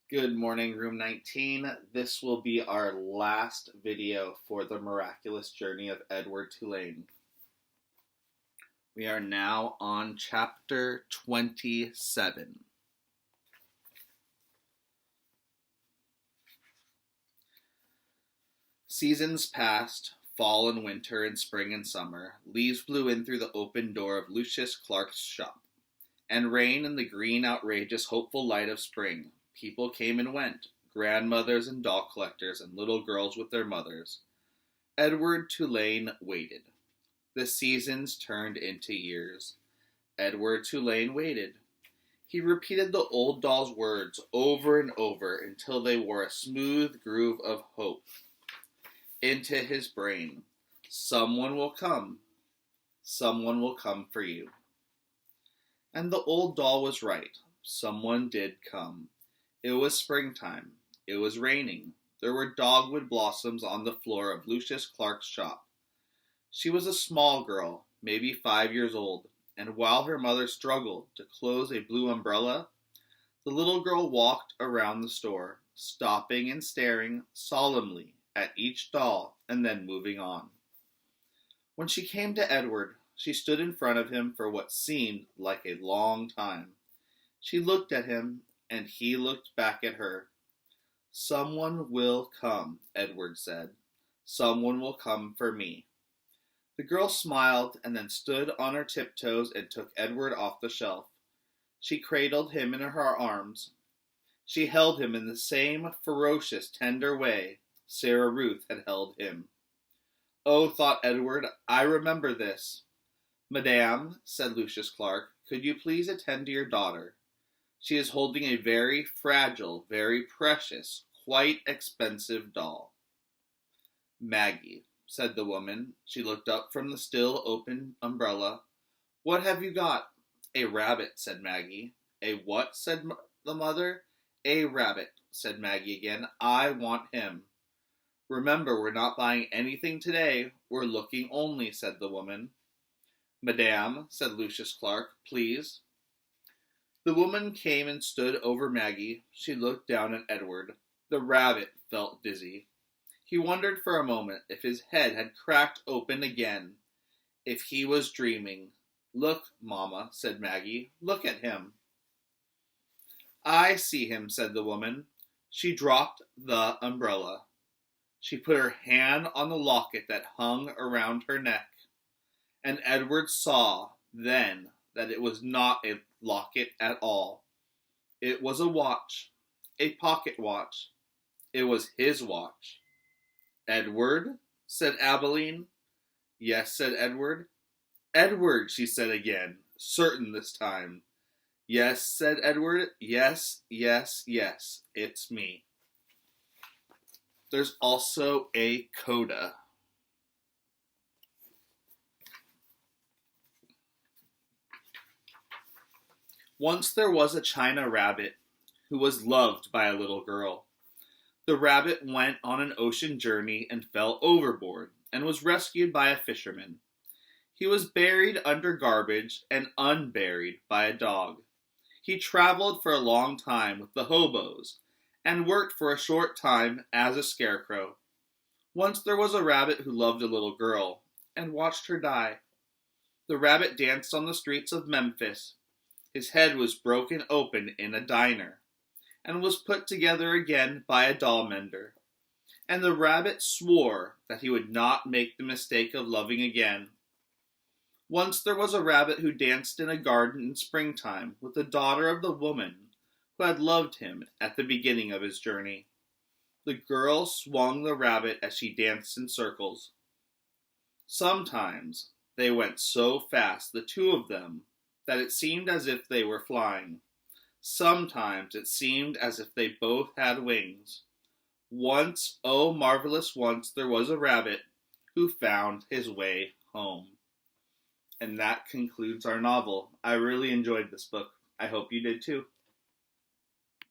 Good morning, Room 19. This will be our last video for the miraculous journey of Edward Tulane. We are now on chapter 27. Seasons passed, fall and winter and spring and summer. Leaves blew in through the open door of Lucius Clark's shop, and rain in the green, outrageous, hopeful light of spring. People came and went, grandmothers and doll collectors and little girls with their mothers. Edward Tulane waited. The seasons turned into years. Edward Tulane waited. He repeated the old doll's words over and over until they wore a smooth groove of hope into his brain. Someone will come. Someone will come for you. And the old doll was right. Someone did come. It was springtime. It was raining. There were dogwood blossoms on the floor of Lucius Clark's shop. She was a small girl, maybe 5 years old, and while her mother struggled to close a blue umbrella, the little girl walked around the store, stopping and staring solemnly at each doll and then moving on. When she came to Edward, she stood in front of him for what seemed like a long time. She looked at him, and he looked back at her. Someone will come, Edward said. Someone will come for me. The girl smiled and then stood on her tiptoes and took Edward off the shelf. She cradled him in her arms. She held him in the same ferocious, tender way Sarah Ruth had held him. Oh, thought Edward, I remember this. Madame, said Lucius Clark, could you please attend to your daughter? She is holding a very fragile, very precious, quite expensive doll. Maggie, said the woman. She looked up from the still open umbrella. What have you got? A rabbit, said Maggie. A what? Said the mother. A rabbit, said Maggie again. I want him. Remember, we're not buying anything today. We're looking only, said the woman. Madame, said Lucius Clark, please. The woman came and stood over Maggie. She looked down at Edward. The rabbit felt dizzy. He wondered for a moment if his head had cracked open again, if he was dreaming. Look, Mamma, said Maggie. Look at him. I see him, said the woman. She dropped the umbrella. She put her hand on the locket that hung around her neck, and Edward saw then that it was not a locket at all. It was a watch, a pocket watch. It was his watch. Edward, said Abilene. Yes, said Edward. Edward, she said again, certain this time. Yes, said Edward. Yes, yes, yes, it's me. There's also a CODA. Once there was a China rabbit who was loved by a little girl. The rabbit went on an ocean journey and fell overboard and was rescued by a fisherman. He was buried under garbage and unburied by a dog. He traveled for a long time with the hobos and worked for a short time as a scarecrow. Once there was a rabbit who loved a little girl and watched her die. The rabbit danced on the streets of Memphis. His head was broken open in a diner and was put together again by a doll mender. And the rabbit swore that he would not make the mistake of loving again. Once there was a rabbit who danced in a garden in springtime with the daughter of the woman who had loved him at the beginning of his journey. The girl swung the rabbit as she danced in circles. Sometimes they went so fast, the two of them, that it seemed as if they were flying. Sometimes it seemed as if they both had wings. Once, oh marvelous once, there was a rabbit who found his way home. And that concludes our novel. I really enjoyed this book. I hope you did too.